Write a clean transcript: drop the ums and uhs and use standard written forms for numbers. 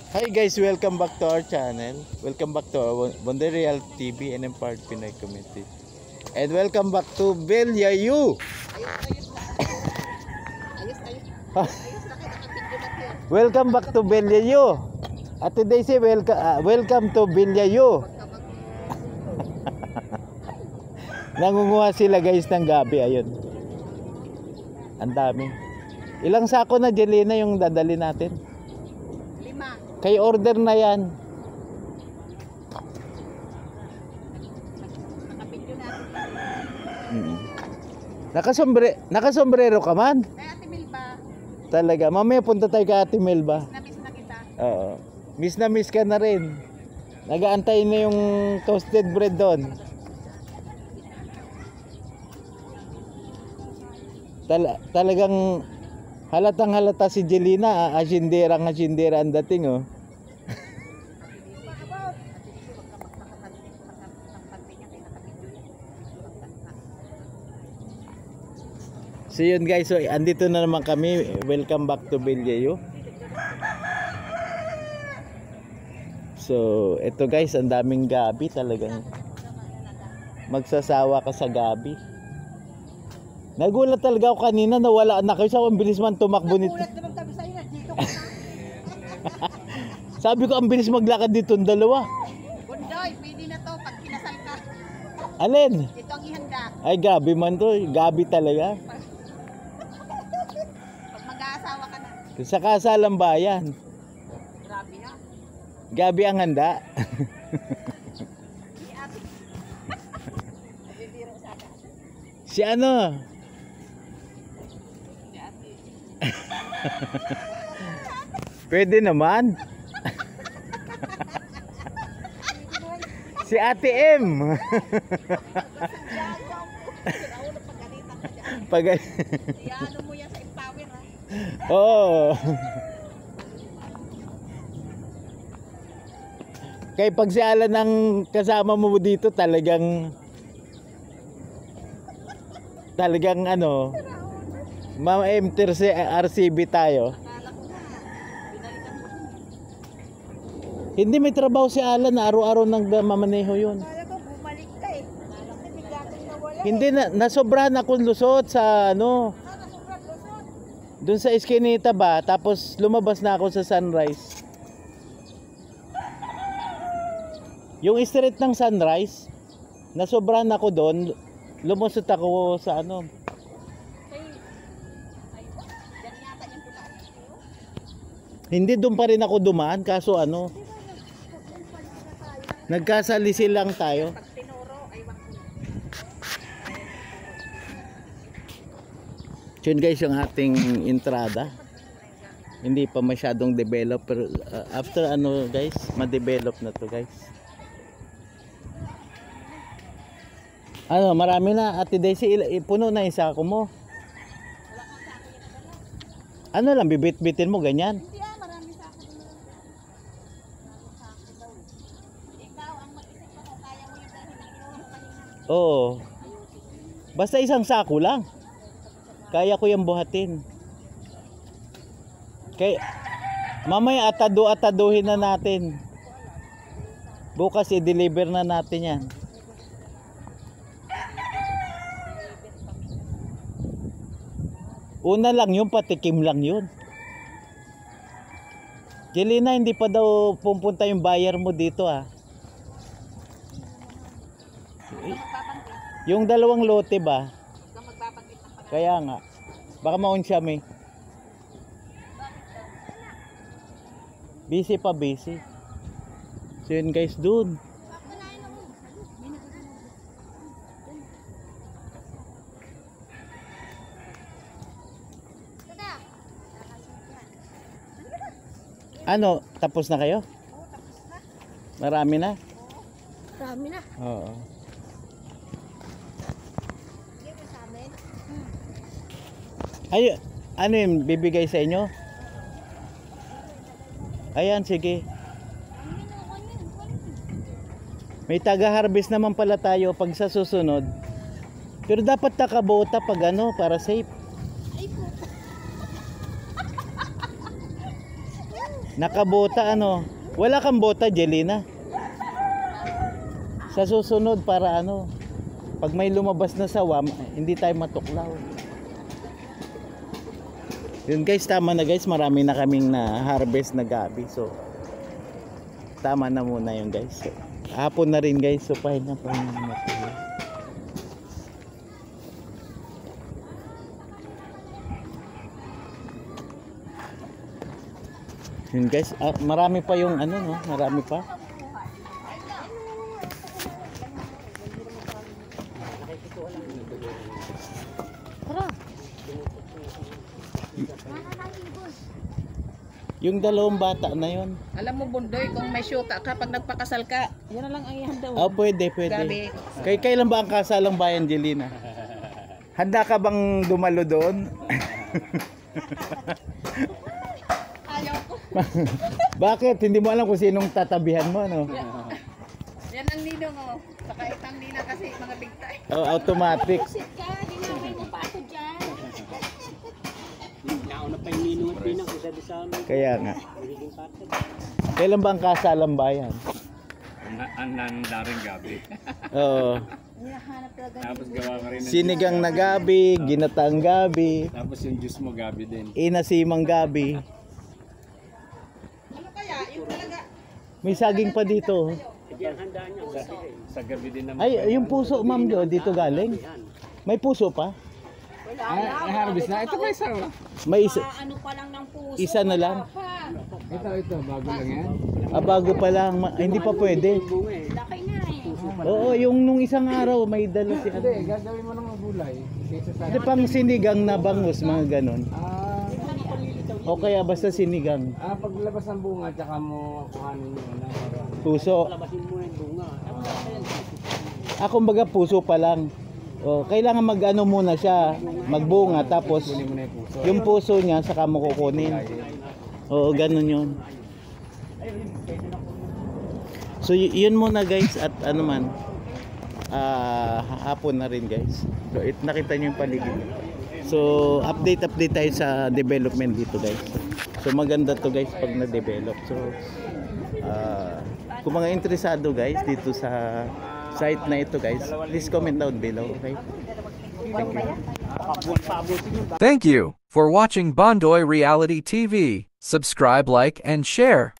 Hi guys, welcome back to our channel. Welcome back to our Bondereal TV and Empowered Pinoy Community. And welcome back to Belyayu. Welcome back to Belyayu. At today say welcome to Belyayu. Nangunguha sila guys ng gabi, ayun. Ang dami. Ilang sako na Jelena yung dadali natin? 5. Kay order na yan. Nakasombrero ka man? Kay Ate Melba. Talaga, mamaya punta tayo kay Ate Melba. Miss na kita. Oo. Miss na miss ka na rin. Nagaantay na yung toasted bread doon. Talagang halatang halata si Jelena, asindera ang dating oh. So yun guys, so andito na naman kami. Welcome back to Belyayu. So ito guys, ang daming gabi talagang. Magsasawa ka sa gabi. Nagulat talaga ako kanina na wala na kayo. Ang bilis man tumakbo nito. Nagulat naman kami sa'yo na dito ka na. Sabi ko ang bilis maglakad dito ang dalawa. Bundoy, pwede na to pag kinasal ka. Alin? Ito ang ihanda. Ay gabi man to. Gabi talaga. Pag mag-aasawa ka na. Sa kasalang bayan. Grabe na. Gabi ang handa. Si Ate. Bibiro sa akin. Si ano? Si Ate. Pwede naman. Si Ate M. Pag Iano mo yan sa Empower ha. Oo. Kaya pag si Alan ang kasama mo dito talagang ano, ma-enter si RCB tayo. Akala ko na. Binalikan mo. Hindi may trabaho si Alan na araw-araw nang mamaneho yun. Akala ko bumalik ka eh. Akala ko bigla kang nawala. Hindi na, nasobrahan akong lusot sa ano, Sana sobrang lusot. dun sa Eskinita ba, tapos lumabas na ako sa Sunrise. Yung street ng Sunrise, nasobrahan ako doon, lumusot ako sa ano. Diyan yata yung dumaan kayo. Hindi doon pa rin ako dumaan, kaso ano, nagkasalisil lang tayo. Pag tinuro ay wako. Yun guys yung ating entrada. Hindi pa masyadong develop, pero after ano guys, ma-develop na to guys. Ano, marami na. Ate Daisy, puno na yung sako mo. Ano lang, bibit-bitin mo ganyan. Hindi marami sa akin na. Sa akin daw. Ikaw ang mag-isip ko kung kaya mo yung dahil nakinuha mo kanina. Oo. Basta isang sako lang. Kaya ko yung buhatin. Kaya, mamaya ataduhin na natin. Bukas i-deliver na natin yan. Una lang yun, patikim lang yun. Jelena, hindi pa daw pupunta yung buyer mo dito ah. Magpapangkit. Yung dalawang lote ba? Ikaw magpapangkit ng pangalan. Kaya nga. Baka maun siya may. Busy pa, busy. So yun guys, dun. Ano, tapos na kayo? Oo, tapos na. Marami na? Marami na. Oo. Sige mo sa amin. Ay, ano yun, bibigay sa inyo? Ayan, sige. May taga-harvest naman pala tayo pag sa susunod. Pero dapat nakabota pag ano, para safe. Ay po. Nakabota ano. Wala kang bota, Jelina. Sa susunod para ano, pag may lumabas na sawa, hindi tayo matuklaw. Yun guys, tama na guys. Marami na kaming na harvest na gabi. So, tama na muna yun guys. So, hapon na rin guys. So, pahinga na tayo. Yun guys, marami pa yung ano no, marami pa. Yung dalawang bata na yun. Alam mo, Bundoy, kung may syuta ka, pag nagpakasal ka, yan na lang ang ihanda mo. Oh, pwede. Gabi. Kailan ba ang kasalang bayan, Jelina? Handa ka bang dumalo doon? Ayaw ko. Bakit? Hindi mo alam kung sinong tatabihan mo, no? Yan ang ninong, oh. Saka itang nina kasi, mga big time. Oh, automatic. Sit ka, dinamay mo pa ako dyan. Nauna pa yung ninong at pinang isa sa amin. Kaya nga. Magiging partner. Kailan ba ang kasalang bayan? Ang nandaring gabi. Oo. Hinahanap talaga. Tapos gawa ka rin ng Sinigang na gabi, ginataang gabi, Tapos yung juice mo gabi din. inasimang gabi. Ano kaya? Yung talaga. May saging pa dito. Yan handa niya. Sa gabi din naman. Ay, yung puso, ma'am, dito galing. May puso pa? harvest na. Ito may isa. May isa, Ano pa lang ng puso. isa na lang. Ito, bago lang yan. Bago pa lang. Hindi pa pwede. Bunga eh. Laki nga eh. Oo, yung nung isang araw, may dala si ano. Gagawin mo ng gulay. Kaysa sa... Ito pang sinigang na bangus, mga ganon. O kaya basta sinigang. Paglabas ng bunga, tsaka mo kuhanin yung ano. Puso. Labasin mo yung bunga. Kumbaga puso pa lang. O, kailangan mag-ano muna siya, magbunga, tapos Kunin mo na yung puso. yung puso niya, saka mo kukunin. Oo, ganun yun. So, yun muna guys, at ano man, hapon na rin guys. So, nakita niyo yung paligid. So, update tayo sa development dito guys. So, maganda to guys pag na-develop. So, kung mga interesado guys dito sa site na ito guys, please comment down below, okay? Thank you. Thank you for watching Bondoy Reality TV. Subscribe, like, and share.